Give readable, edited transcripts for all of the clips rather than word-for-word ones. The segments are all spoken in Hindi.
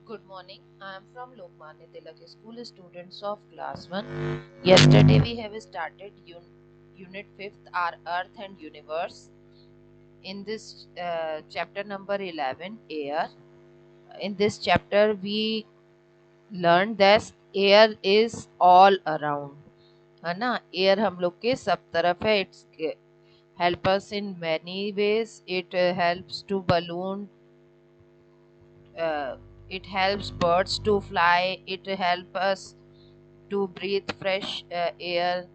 Good morning. I am from Lokmanya Tilak School, students of class 1. Yesterday we have started unit 5th, our Earth and Universe. In this chapter number 11, Air. In this chapter we learned that air is all around. है ना, एयर हम लोग के सब तरफ है. It's help us in many ways. It helps to balloon, uh, it helps birds to fly, it helps us to breathe fresh air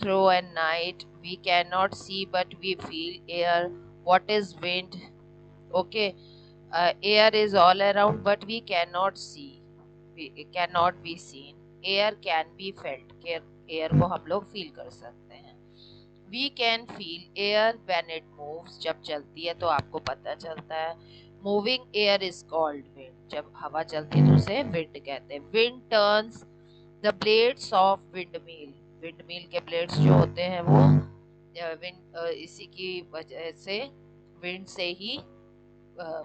through and night. We cannot see but we feel air. What is wind? Okay, air is all around but we cannot see, it cannot be seen. Air can be felt. Air को हम लोग फील कर सकते हैं. We can feel air when it moves. जब चलती है तो आपको पता चलता है. Moving air is called wind. जब हवा चलती है तो उसे विंड कहते हैं. Wind turns the blades of windmill. Windmill के ब्लेड्स जो होते हैं वो विंड इसी की वजह से विंड से ही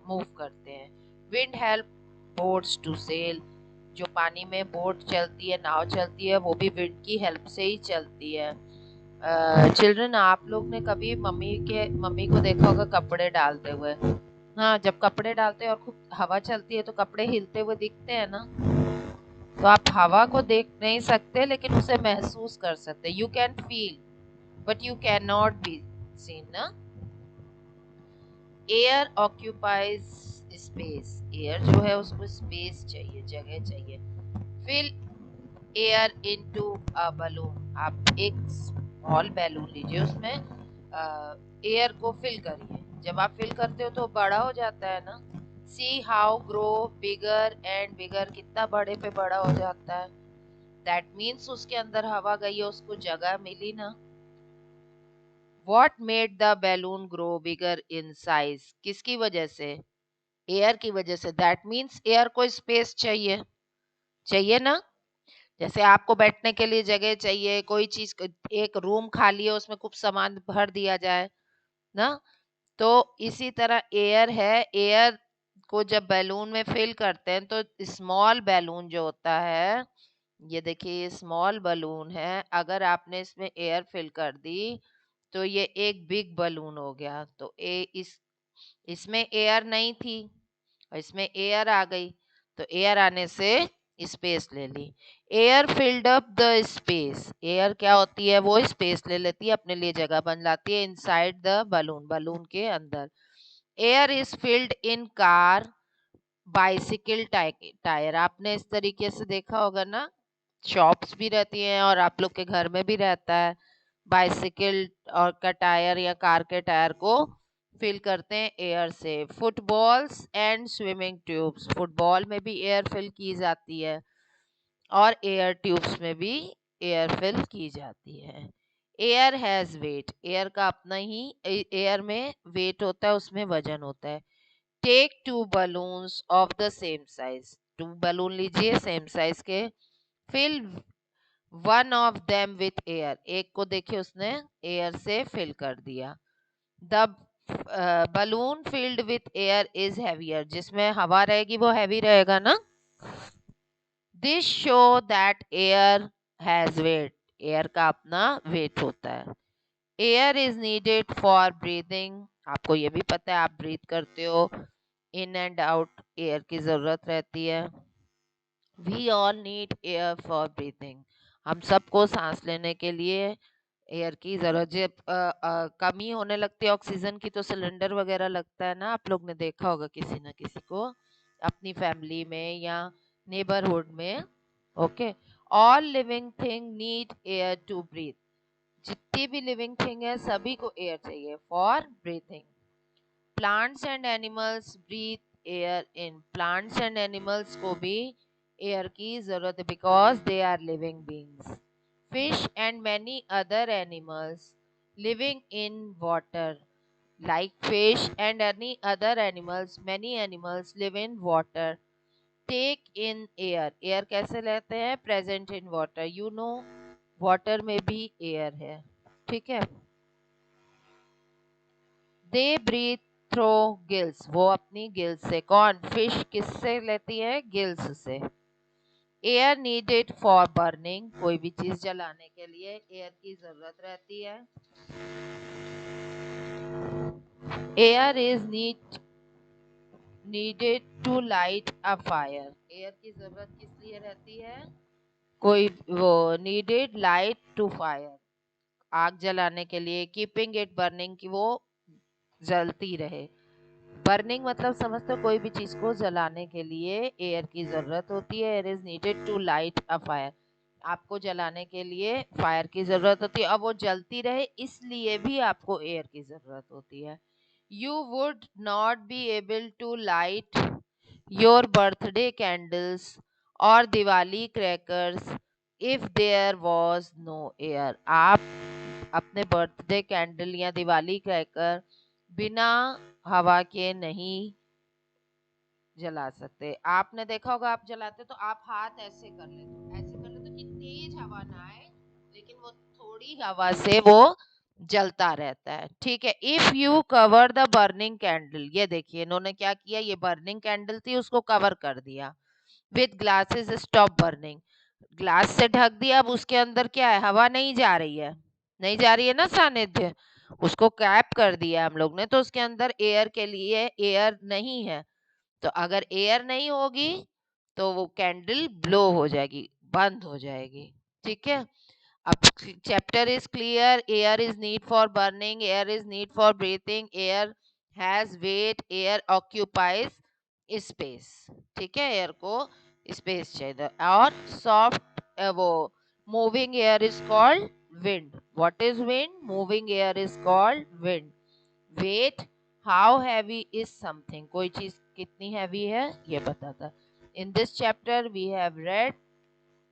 मूव करते हैं. Wind help boats to sail. जो पानी में बोट चलती है, नाव चलती है, वो भी विंड की हेल्प से ही चलती है. चिल्ड्रन, आप लोग ने कभी मम्मी को देखा होगा कपड़े डालते हुए. हाँ, जब कपड़े डालते हैं और खूब हवा चलती है तो कपड़े हिलते हुए दिखते हैं ना. तो आप हवा को देख नहीं सकते लेकिन उसे महसूस कर सकते. You can feel but you can not be seen ना. Air occupies space. एयर जो है उसको स्पेस चाहिए, जगह चाहिए. Fill air into a balloon. आप एक स्मॉल बैलून लीजिए, उसमें एयर को फिल करिए. जब आप फिल करते हो तो बड़ा हो जाता है ना. See how grow bigger and bigger. कितना बड़े पे बड़ा हो जाता है. दैट मीन्स उसके अंदर हवा गई है, उसको जगह मिली ना. What made the balloon grow bigger in size. किसकी वजह से? एयर की वजह से. दैट मीन्स एयर को स्पेस चाहिए. चाहिए ना. जैसे आपको बैठने के लिए जगह चाहिए, कोई चीज, एक रूम खाली है उसमें खूब सामान भर दिया जाए ना. तो इसी तरह एयर है. एयर को जब बैलून में फिल करते हैं तो स्मॉल बैलून जो होता है, ये देखिए ये स्मॉल बलून है, अगर आपने इसमें एयर फिल कर दी तो ये एक बिग बलून हो गया. तो इसमें एयर नहीं थी और इसमें एयर आ गई, तो एयर आने से स्पेस ले ली. Air filled up the space. Air क्या होती है? वो स्पेस ले लेती है, अपने लिए जगह बन लाती है इनसाइड द बलून. बलून के अंदर. Air is filled in car, bicycle, tyre. आपने इस तरीके से देखा होगा ना. शॉप्स भी रहती हैं और आप लोग के घर में भी रहता है. बाइसिकल और का टायर या कार के टायर को फिल करते हैं एयर से. Footballs and swimming tubes. Football में भी एयर फिल की जाती है और एयर ट्यूब्स में भी एयर फिल की जाती है. Air has weight. एयर का अपना ही, एयर में वेट होता है, उसमें वजन होता है. Take two balloons of the same size. Two balloon लीजिए सेम साइज के. Fill one of them with air. एक को देखिए उसने एयर से फिल कर दिया. The balloon filled with air is heavier. जिसमें हवा रहेगी वो हैवी रहेगा ना. This show that air has weight. Air का अपना वेट होता है. Air is needed for breathing. आपको ये भी पता है, आप ब्रीथ करते हो, इन एंड आउट एयर की जरूरत रहती है. We all need air for breathing. हम सबको सांस लेने के लिए एयर की जरूरत. जब कमी होने लगती है ऑक्सीजन की तो सिलेंडर वगैरह लगता है ना. आप लोग ने देखा होगा किसी न किसी को अपनी फैमिली में या नेबरहुड में. Okay. All living thing need air to breathe. जितनी भी लिविंग थिंग है सभी को एयर चाहिए for breathing. Plants and animals breathe air in. Plants and animals को भी एयर की जरूरत है because they are living beings. Fish and many other animals living in water. Like fish and any other animals, many animals live in water. Take in air. Air कैसे लेते हैं? Present in water. You know, water में भी air है. ठीक है. They breathe थ्रो गिल्स, वो अपनी गिल्स से। कौन? फिश किससे लेती है? गिल्स से। एयर नीडेड फॉर बर्निंग, कोई भी चीज जलाने के लिए एयर की जरूरत रहती है। Air is needed to light a fire, air की जरूरत किस लिए रहती है? कोई वो नीडेड लाइट टू फायर, आग जलाने के लिए। कीपिंग इट बर्निंग, की वो जलती रहे। बर्निंग मतलब समझते हो, कोई भी चीज को जलाने के लिए एयर की जरूरत होती है। Air is needed to light a fire, आपको जलाने के लिए फायर की जरूरत होती है। अब वो जलती रहे इसलिए भी आपको एयर की जरूरत होती है। You would not be able to light your birthday candles और Diwali crackers if there was no air, आप अपने बर्थडे कैंडल या दिवाली क्रैकर बिना हवा के नहीं जला सकते। आपने देखा होगा, आप जलाते तो आप हाथ ऐसे कर लेते हो, ऐसे कर लेते हो कि तेज हवा ना आए, लेकिन वो थोड़ी हवा से वो जलता रहता है। ठीक है। If you cover the burning candle, ये देखिए इन्होंने क्या किया, ये बर्निंग कैंडल थी उसको कवर कर दिया। With glasses stop burning, glass से ढक दिया। अब उसके अंदर क्या है? हवा नहीं जा रही है, नहीं जा रही है ना सानिध्य, उसको कैप कर दिया हम लोग ने, तो उसके अंदर एयर के लिए एयर नहीं है। तो अगर एयर नहीं होगी तो वो कैंडल ब्लो हो जाएगी, बंद हो जाएगी। ठीक है। अब chapter is clear. Air is need for burning, air is need for breathing, air has weight, air occupies space. ठीक है, एयर को स्पेस चाहिए। और सॉफ्ट वो moving air is called wind. What is wind? Moving air is called wind. Weight, how heavy is something, कोई चीज कितनी हैवी है ये बताता। In this chapter we have read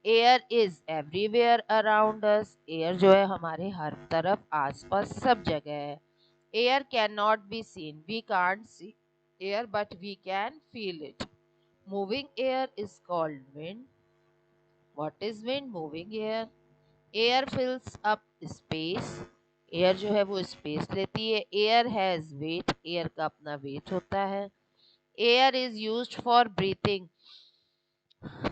air is everywhere around us, air जो है हमारे हर तरफ आसपास सब जगह है। Air can not be seen, we can't see air but we can feel it. Moving air is called wind. What is wind? Moving air. Air fills up space, air जो है वो स्पेस लेती है। एयर हैज वेट, एयर का अपना वेट होता है। Air is used for breathing,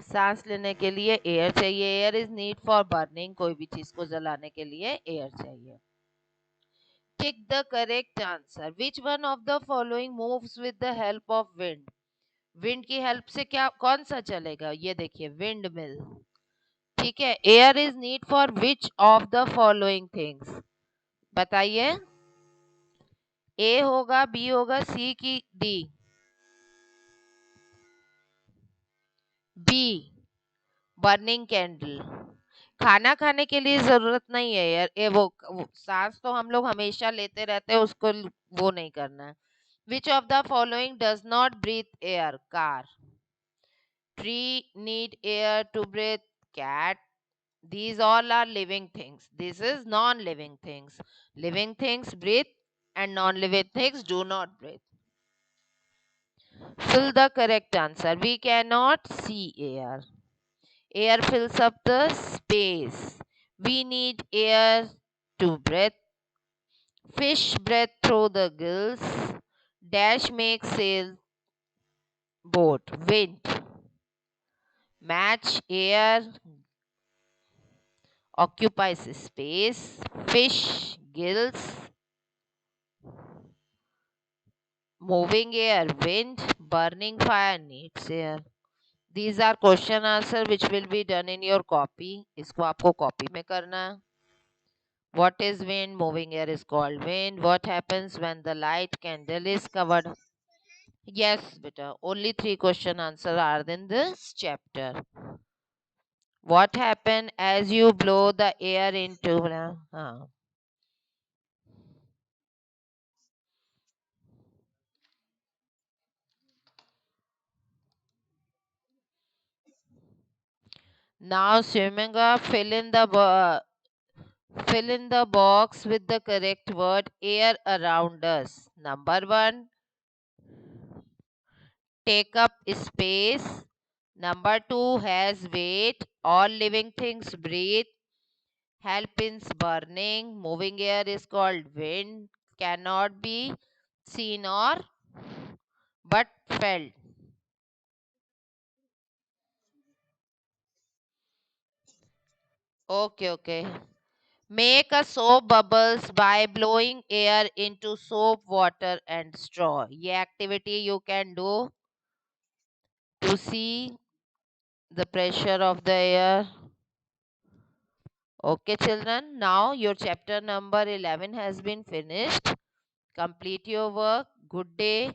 सांस लेने के लिए एयर चाहिए। Air is need for burning, कोई भी चीज को जलाने के लिए एयर चाहिए। Tick the correct answer. Which one of the following moves with the help of wind, wind की हेल्प से क्या कौन सा चलेगा? ये देखिए, विंड मिल। ठीक है। Air is need for which of the following things, बताइए। ए होगा, बी होगा, सी की डी? B, burning candle. खाना खाने के लिए जरूरत नहीं है यार, वो सांस तो हम लोग हमेशा लेते रहते हैं, उसको वो नहीं करना है। Which of the following does not breathe air? Car. Tree need air to breathe, cat. These all are living things. This is non-living things. Living things breathe and non-living things do not breathe. Fill the correct answer. We cannot see air. Air fills up the space. We need air to breathe. Fish breathe through the gills. Dash makes sail boat. Wind. Match air occupies space. Fish gills. Moving air, wind, burning fire needs air. These are question answer which will be done in your copy. इसको आपको copy में करना है. What is wind? Moving air is called wind. What happens when the light candle is covered? Yes, beta. Only 3 question answer are in this chapter. What happen as you blow the air into? Now swimming up, fill in the box with the correct word. Air around us. Number 1, take up space. Number 2, has weight. All living things breathe. Help in burning. Moving air is called wind. Cannot be. seen or but felt. Okay, okay. Make a soap bubbles by blowing air into soap water and straw. ये activity you can do to see the pressure of the air. Okay, children. Now your chapter number 11 has been finished. Complete your work. Good day.